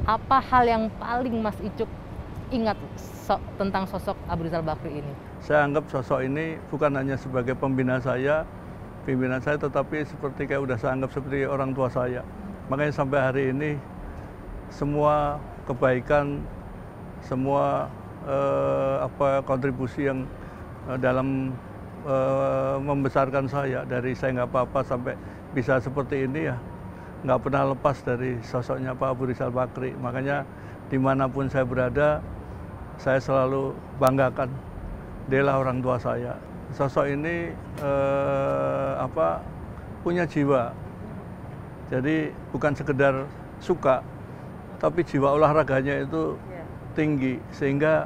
Apa hal yang paling Mas Icuk ingat tentang sosok Abu Rizal Bakri ini? Saya anggap sosok ini bukan hanya sebagai pimpinan saya, tetapi seperti kayak udah saya anggap seperti orang tua saya. Makanya sampai hari ini semua kebaikan, semua kontribusi yang dalam membesarkan saya, dari saya nggak apa-apa sampai bisa seperti ini, ya nggak pernah lepas dari sosoknya Pak Abu Rizal Bakri. Makanya dimanapun saya berada, saya selalu banggakan, dialah orang tua saya. Sosok ini punya jiwa, jadi bukan sekedar suka, tapi jiwa olahraganya itu tinggi, sehingga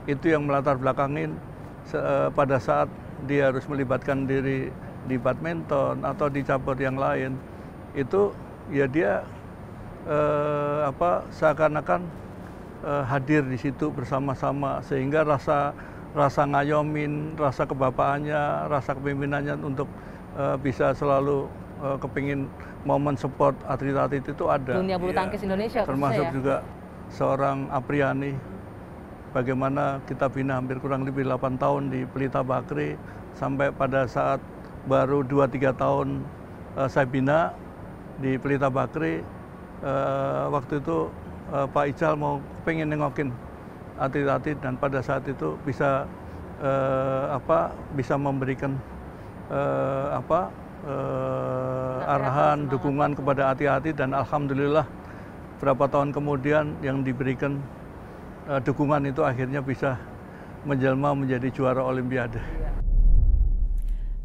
itu yang melatar belakangin pada saat dia harus melibatkan diri di badminton atau di cabur yang lain, itu ya dia seakan-akan hadir di situ bersama-sama, sehingga rasa ngayomin, rasa kebapaannya, rasa kepemimpinannya untuk bisa selalu kepingin momen support atlet-atlet itu ada. Dunia bulu tangkis Indonesia termasuk ya? Juga seorang Apriani, bagaimana kita bina hampir kurang lebih 8 tahun di Pelita Bakri, sampai pada saat baru 2-3 tahun saya bina di Pelita Bakri. Waktu itu Pak Ical mau pengen nengokin atlet-atlet, dan pada saat itu bisa memberikan arahan, dukungan kepada atlet-atlet, dan alhamdulillah berapa tahun kemudian yang diberikan dukungan itu akhirnya bisa menjelma menjadi juara Olimpiade.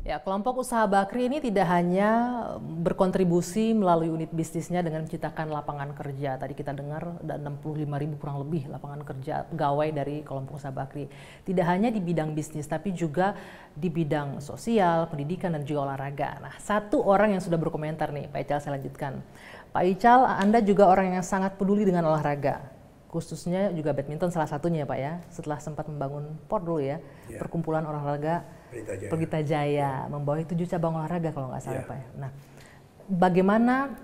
Ya, kelompok usaha Bakri ini tidak hanya berkontribusi melalui unit bisnisnya dengan menciptakan lapangan kerja. Tadi kita dengar ada 65.000 kurang lebih lapangan kerja pegawai dari kelompok usaha Bakri. Tidak hanya di bidang bisnis, tapi juga di bidang sosial, pendidikan, dan juga olahraga. Nah, satu orang yang sudah berkomentar nih, Pak Ical, saya lanjutkan. Pak Ical, Anda juga orang yang sangat peduli dengan olahraga, khususnya juga badminton salah satunya, Pak ya. Setelah sempat membangun POR dulu ya, perkumpulan olahraga Pelita Jaya, membawahi 7 cabang olahraga kalau nggak salah, Pak ya. Nah, bagaimana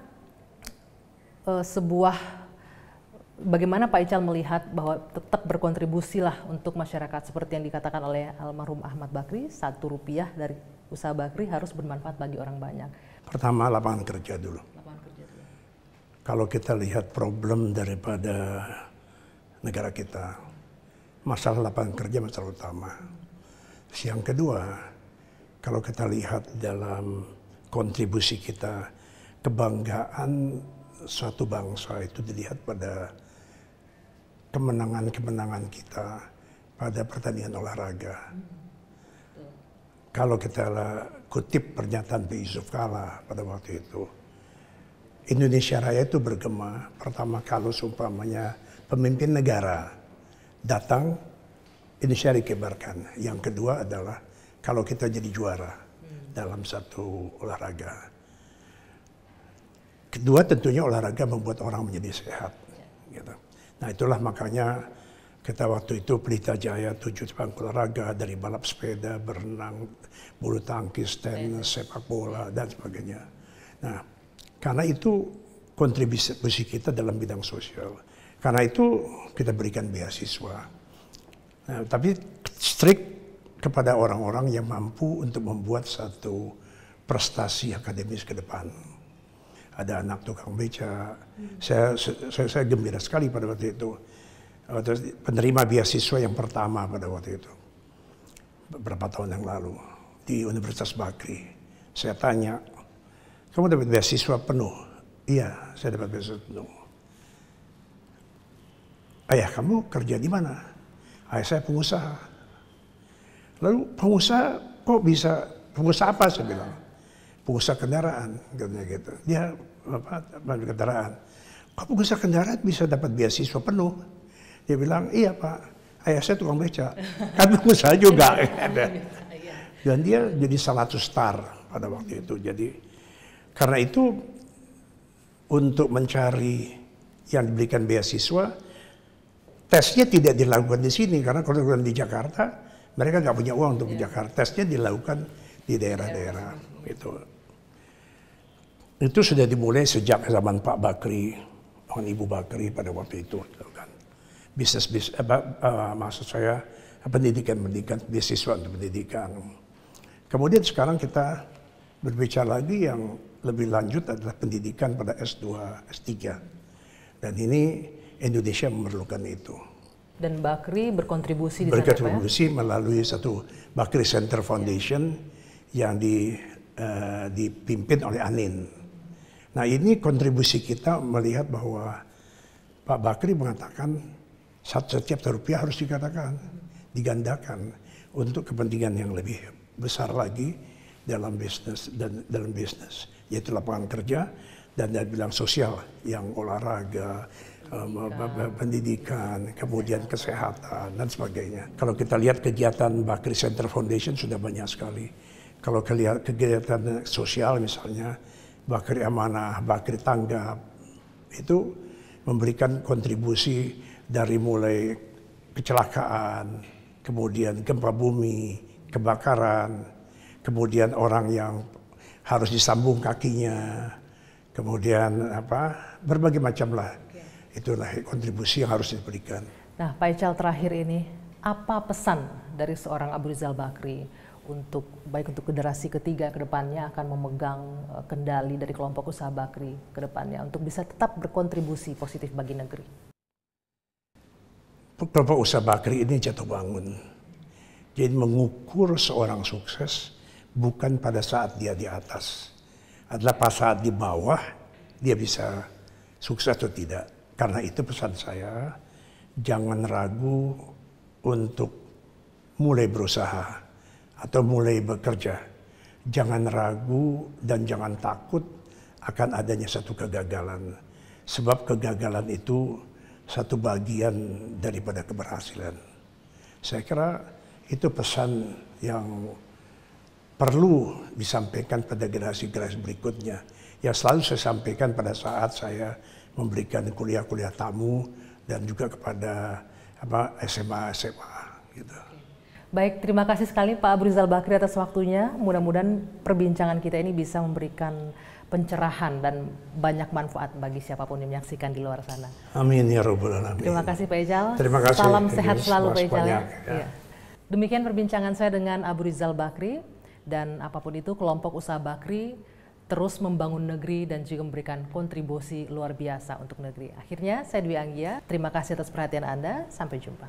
bagaimana Pak Ical melihat bahwa tetap berkontribusi lah untuk masyarakat, seperti yang dikatakan oleh almarhum Ahmad Bakri, 1 rupiah dari usaha Bakri harus bermanfaat bagi orang banyak. Pertama, lapangan kerja dulu. Kalau kita lihat problem daripada negara kita, masalah lapangan kerja masalah utama. Yang kedua, kalau kita lihat dalam kontribusi kita, kebanggaan suatu bangsa itu dilihat pada kemenangan-kemenangan kita pada pertandingan olahraga. Kalau kita kutip pernyataan Pak Yusuf Kalla pada waktu itu, Indonesia Raya itu bergema pertama kalau seumpamanya pemimpin negara datang, Indonesia dikebarkan. Yang kedua adalah kalau kita jadi juara dalam satu olahraga. Kedua, tentunya olahraga membuat orang menjadi sehat. Gitu. Nah, itulah makanya kita waktu itu Pelita Jaya 7 cabang olahraga, dari balap sepeda, berenang, bulu tangkis, tenis, sepak bola, dan sebagainya. Nah, karena itu kontribusi kita dalam bidang sosial. Karena itu kita berikan beasiswa. Nah, tapi strict kepada orang-orang yang mampu untuk membuat satu prestasi akademis ke depan. Ada anak tukang beca. Saya gembira sekali pada waktu itu. Penerima beasiswa yang pertama pada waktu itu. Beberapa tahun yang lalu. Di Universitas Bakri. Saya tanya, kamu dapat beasiswa penuh? Iya, saya dapat beasiswa penuh. Ayah kamu kerja di mana? Ayah saya pengusaha. Lalu pengusaha kok bisa, pengusaha apa saya bilang? Pengusaha kendaraan, katanya gitu. Dia kendaraan. Kok pengusaha kendaraan bisa dapat beasiswa penuh? Dia bilang, iya Pak, ayah saya tukang beca. Kan pengusaha juga. Dan dia jadi salah satu star pada waktu itu. Jadi karena itu untuk mencari yang diberikan beasiswa, tesnya tidak dilakukan di sini, karena kalau dilakukan di Jakarta, mereka nggak punya uang untuk ke Jakarta. Tesnya dilakukan di daerah-daerah. Gitu. Itu sudah dimulai sejak zaman Pak Bakri, dengan Ibu Bakri pada waktu itu. Kan. Maksud saya pendidikan, beasiswa untuk pendidikan. Kemudian sekarang kita berbicara lagi yang lebih lanjut adalah pendidikan pada S2, S3. Dan ini Indonesia memerlukan itu. Dan Bakri berkontribusi di sana, berkontribusi melalui satu Bakri Center Foundation yang dipimpin oleh Anin. Nah ini kontribusi kita melihat bahwa Pak Bakri mengatakan setiap rupiah harus digandakan untuk kepentingan yang lebih besar lagi dalam bisnis yaitu lapangan kerja dan dia bilang sosial yang olahraga, pendidikan, kemudian kesehatan dan sebagainya. Kalau kita lihat kegiatan Bakri Center Foundation sudah banyak sekali. Kalau kegiatan sosial misalnya Bakri Amanah, Bakri Tanggap itu memberikan kontribusi dari mulai kecelakaan, kemudian gempa bumi, kebakaran, kemudian orang yang harus disambung kakinya, kemudian berbagai macam lah. Itulah kontribusi yang harus diberikan. Nah, Pak Ical terakhir ini, apa pesan dari seorang Abu Rizal Bakri baik untuk generasi ketiga ke depannya akan memegang kendali dari kelompok usaha Bakri ke depannya untuk bisa tetap berkontribusi positif bagi negeri? Kelompok usaha Bakri ini jatuh bangun. Jadi mengukur seorang sukses bukan pada saat dia di atas, adalah pada saat di bawah dia bisa sukses atau tidak. Karena itu pesan saya, jangan ragu untuk mulai berusaha atau mulai bekerja. Jangan ragu dan jangan takut akan adanya satu kegagalan. Sebab kegagalan itu satu bagian daripada keberhasilan. Saya kira itu pesan yang perlu disampaikan pada generasi-generasi berikutnya. Yang selalu saya sampaikan pada saat saya memberikan kuliah-kuliah tamu dan juga kepada SMA gitu. Baik, terima kasih sekali Pak Abu Rizal Bakri atas waktunya. Mudah-mudahan perbincangan kita ini bisa memberikan pencerahan dan banyak manfaat bagi siapapun yang menyaksikan di luar sana. Amin ya rabbal alamin. Terima kasih Pak Ical. Terima kasih. Salam sehat selalu Pak Ical. Ya. Demikian perbincangan saya dengan Abu Rizal Bakri, dan apapun itu kelompok usaha Bakri terus membangun negeri dan juga memberikan kontribusi luar biasa untuk negeri. Akhirnya saya Dwi Anggia, terima kasih atas perhatian Anda, sampai jumpa.